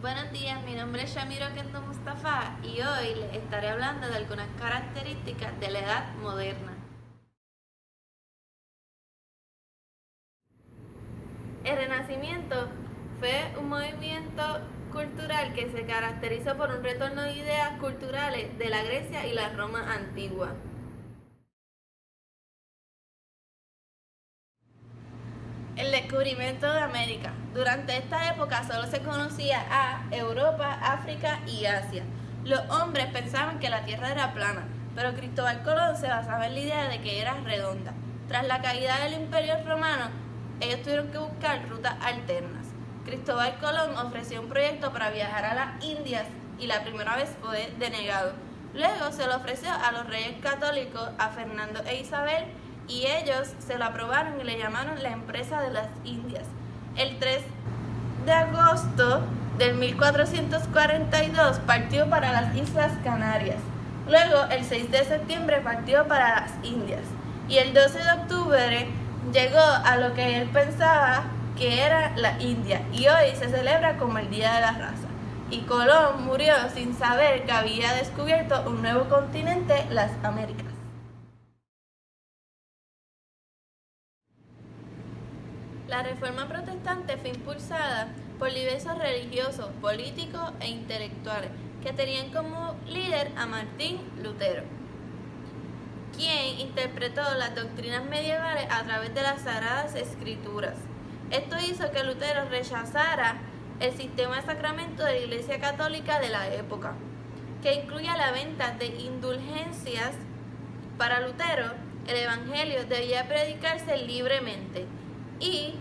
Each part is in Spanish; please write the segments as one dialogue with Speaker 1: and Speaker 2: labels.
Speaker 1: Buenos días, mi nombre es Shamiro Kendo Mustafa y hoy les estaré hablando de algunas características de la edad moderna. El Renacimiento fue un movimiento cultural que se caracterizó por un retorno de ideas culturales de la Grecia y la Roma antigua. El descubrimiento de América. Durante esta época solo se conocía a Europa, África y Asia. Los hombres pensaban que la Tierra era plana, pero Cristóbal Colón se basaba en la idea de que era redonda. Tras la caída del Imperio Romano, ellos tuvieron que buscar rutas alternas. Cristóbal Colón ofreció un proyecto para viajar a las Indias y la primera vez fue denegado. Luego se lo ofreció a los reyes católicos, a Fernando e Isabel, y ellos se lo aprobaron y le llamaron la Empresa de las Indias. El 3 de agosto del 1442 partió para las Islas Canarias. Luego, el 6 de septiembre partió para las Indias. Y el 12 de octubre llegó a lo que él pensaba que era la India. Y hoy se celebra como el Día de la Raza. Y Colón murió sin saber que había descubierto un nuevo continente, las Américas. La Reforma Protestante fue impulsada por diversos religiosos, políticos e intelectuales que tenían como líder a Martín Lutero, quien interpretó las doctrinas medievales a través de las Sagradas Escrituras. Esto hizo que Lutero rechazara el sistema de sacramento de la Iglesia Católica de la época, que incluía la venta de indulgencias. Para Lutero, el Evangelio debía predicarse libremente y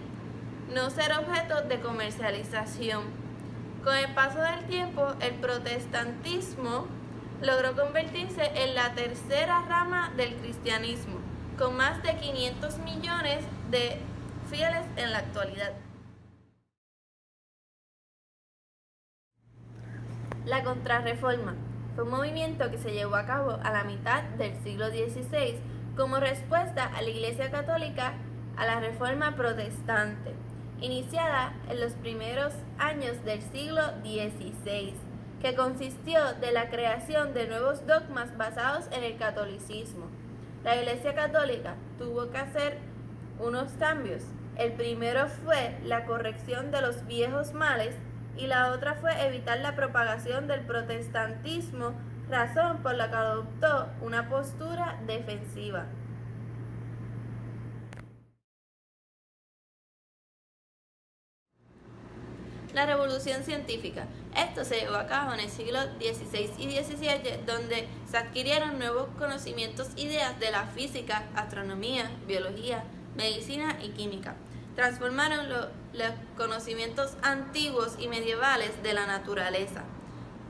Speaker 1: no ser objeto de comercialización. Con el paso del tiempo, el protestantismo logró convertirse en la tercera rama del cristianismo, con más de 500 millones de fieles en la actualidad. La Contrarreforma fue un movimiento que se llevó a cabo a la mitad del siglo XVI como respuesta a la Iglesia Católica a la Reforma Protestante, iniciada en los primeros años del siglo XVI, que consistió de la creación de nuevos dogmas basados en el catolicismo. La Iglesia Católica tuvo que hacer unos cambios. El primero fue la corrección de los viejos males y la otra fue evitar la propagación del protestantismo, razón por la que adoptó una postura defensiva. La revolución científica. Esto se llevó a cabo en el siglo XVI y XVII, donde se adquirieron nuevos conocimientos e ideas de la física, astronomía, biología, medicina y química. Transformaron los conocimientos antiguos y medievales de la naturaleza.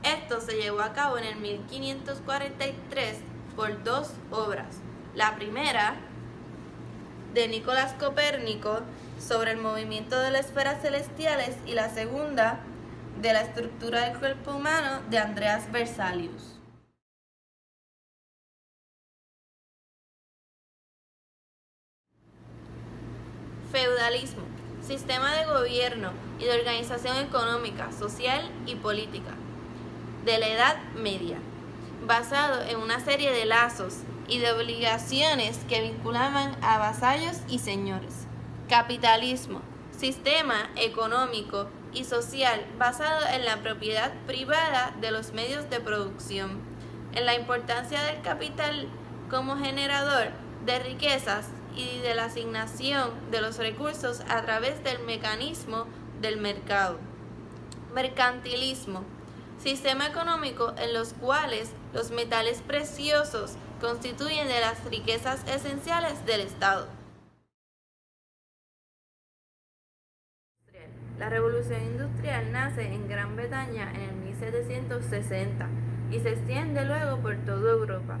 Speaker 1: Esto se llevó a cabo en el 1543 por dos obras. La primera, de Nicolás Copérnico, sobre el movimiento de las esferas celestiales, y la segunda, de la estructura del cuerpo humano, de Andreas Berzelius. Feudalismo, sistema de gobierno y de organización económica, social y política de la Edad Media, basado en una serie de lazos y de obligaciones que vinculaban a vasallos y señores. Capitalismo, sistema económico y social basado en la propiedad privada de los medios de producción, en la importancia del capital como generador de riquezas y de la asignación de los recursos a través del mecanismo del mercado. Mercantilismo, sistema económico en los cuales los metales preciosos constituyen de las riquezas esenciales del Estado. La revolución industrial nace en Gran Bretaña en el 1760 y se extiende luego por toda Europa.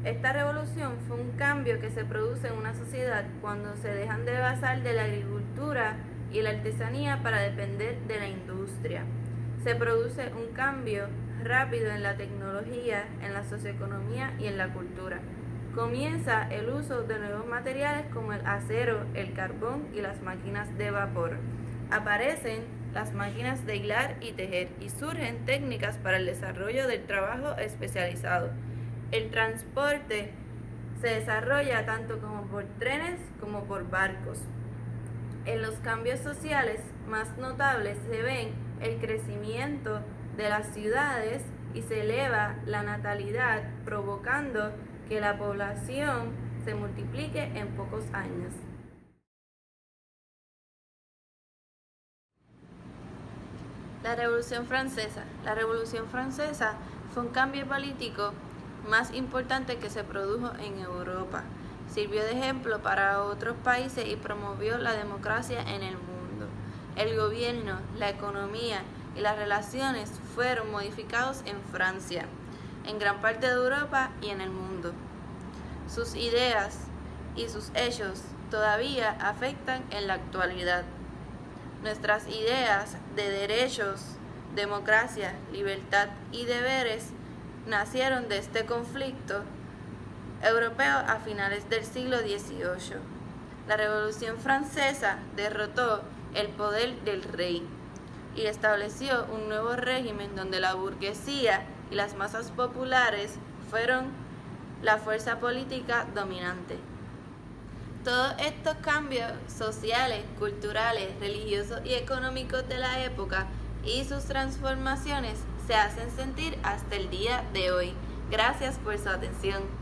Speaker 1: Esta revolución fue un cambio que se produce en una sociedad cuando se dejan de basar de la agricultura y la artesanía para depender de la industria. Se produce un cambio rápido en la tecnología, en la socioeconomía y en la cultura. Comienza el uso de nuevos materiales como el acero, el carbón y las máquinas de vapor. Aparecen las máquinas de hilar y tejer, y surgen técnicas para el desarrollo del trabajo especializado. El transporte se desarrolla tanto como por trenes como por barcos. En los cambios sociales más notables se ven el crecimiento de las ciudades y se eleva la natalidad, provocando que la población se multiplique en pocos años. La Revolución Francesa. La Revolución Francesa fue un cambio político más importante que se produjo en Europa. Sirvió de ejemplo para otros países y promovió la democracia en el mundo. El gobierno, la economía y las relaciones fueron modificados en Francia, en gran parte de Europa y en el mundo. Sus ideas y sus hechos todavía afectan en la actualidad. Nuestras ideas de derechos, democracia, libertad y deberes nacieron de este conflicto europeo a finales del siglo XVIII. La Revolución Francesa derrotó el poder del rey y estableció un nuevo régimen donde la burguesía y las masas populares fueron la fuerza política dominante. Todos estos cambios sociales, culturales, religiosos y económicos de la época y sus transformaciones se hacen sentir hasta el día de hoy. Gracias por su atención.